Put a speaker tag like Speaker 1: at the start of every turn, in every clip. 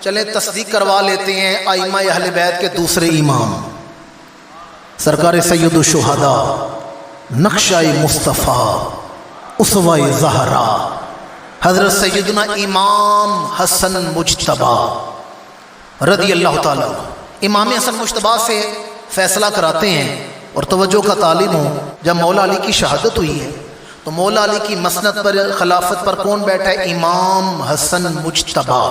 Speaker 1: چلیں تصدیق کروا لیتے ہیں ائمہ اہل بیت کے دوسرے امام سرکار سید الشہداء، نقشہ مصطفیٰ، اسوہ زہرا، حضرت سیدنا امام حسن مجتبیٰ رضی اللہ تعالیٰ امام حسن مجتبیٰ سے فیصلہ کراتے ہیں۔ اور توجہ کا طالب ہوں، جب مولا علی کی شہادت ہوئی ہے تو مولا علی کی مسند پر خلافت پر کون بیٹھا ہے؟ امام حسن مجتبیٰ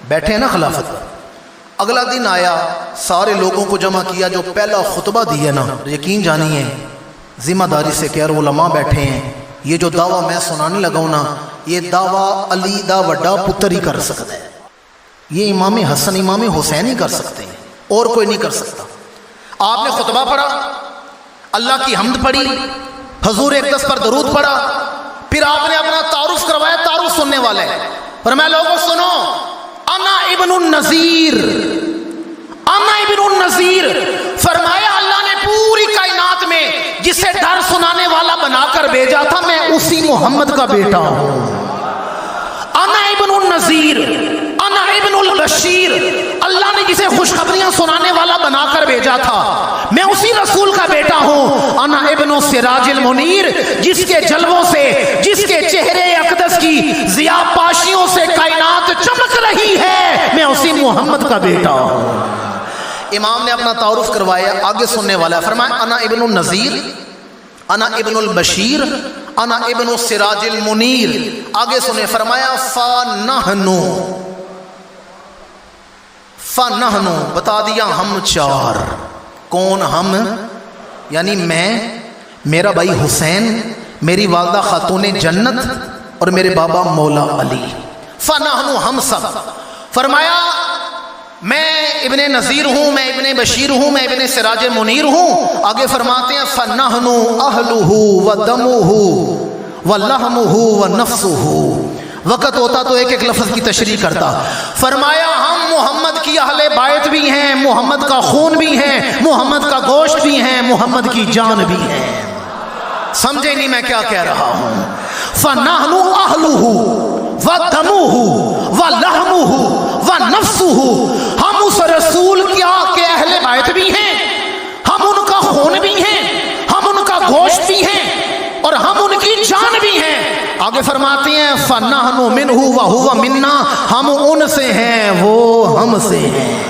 Speaker 1: بیٹھے ہیں نا خلافت پر۔ اگلا دن آیا، سارے لوگوں کو جمع کیا، جو پہلا خطبہ دیا نا، یقین جانیے ذمہ داری سے کہ علماء بیٹھے ہیں، یہ جو دعویٰ میں سنانے لگا ہوں نا، یہ دعویٰ علی دا وڈا پتر ہی کر سکتا ہے، یہ امام حسن امام حسین ہی کر سکتے ہیں، اور کوئی نہیں کر سکتا۔ آپ نے خطبہ پڑھا، اللہ کی حمد پڑھی، حضور اقدس پر درود پڑھا، پھر آپ نے اپنا تعارف کروایا، تعارف سننے والے فرمایا لوگوں سنو، انا ابن النذیر، انا ابن النذیر، فرمایا اللہ نے پوری کائنات میں جسے ڈر سنانے والا بنا کر بھیجا تھا میں اسی محمد کا بیٹا ہوں۔ انا ابن النذیر، انا ابن البشیر، اللہ نے جسے خوشخبریاں سنانے والا بنا کر بھیجا تھا میں اسی رسول کا بیٹا ہوں۔ انا ابن السراج المنیر، جس کے جلووں سے، جس کے چہرے اقدس کی ضیاء پاشیوں سے کائنات چمک رہی ہے، میں اسی محمد کا بیٹا ہوں۔ امام نے اپنا تعارف کروایا، آگے سننے والا فرمایا انا ابن النذیر، انا ابن البشیر، انا ابن السراج المنیر، آگے سنے فرمایا فَنَحْنُ، فَنَحْنُ بتا دیا ہم چار، کون ہم؟ یعنی میں، میرا بھائی حسین، میری والدہ خاتون جنت اور میرے بابا مولا علی، فَنَحْنُ ہم سب۔ فرمایا میں ابن نذیر ہوں، میں ابن بشیر ہوں، میں ابن سراج منیر ہوں۔ آگے فرماتے ہیں فَنَحْنُ أَهْلُهُ وَدَمُهُ وَلَحْمُهُ وَنَفْسُهُ۔ وقت ہوتا تو ایک ایک لفظ کی تشریح کرتا۔ فرمایا ہم محمد کی اہل بیت بھی ہیں، محمد کا خون بھی ہیں، محمد کا گوشت بھی ہیں، محمد کی جان بھی ہیں۔ سمجھے نہیں میں کیا کہہ رہا ہوں؟ فَنَحْنُ أَهْلُهُ وَدَمُهُ وَلَحْمُهُ وَنَفْسُهُ، ہم اس رسول کیا کہ اہل بیت بھی ہیں، ہم ان کا خون بھی ہیں، ہم ان کا گوشت بھی ہیں، اور ہم ان کی جان بھی ہیں۔ آگے فرماتے ہیں فَنَحْنُ مِنْهُ وَهُوَ مِنَّا، ہم ان سے ہیں وہ ہم سے ہیں۔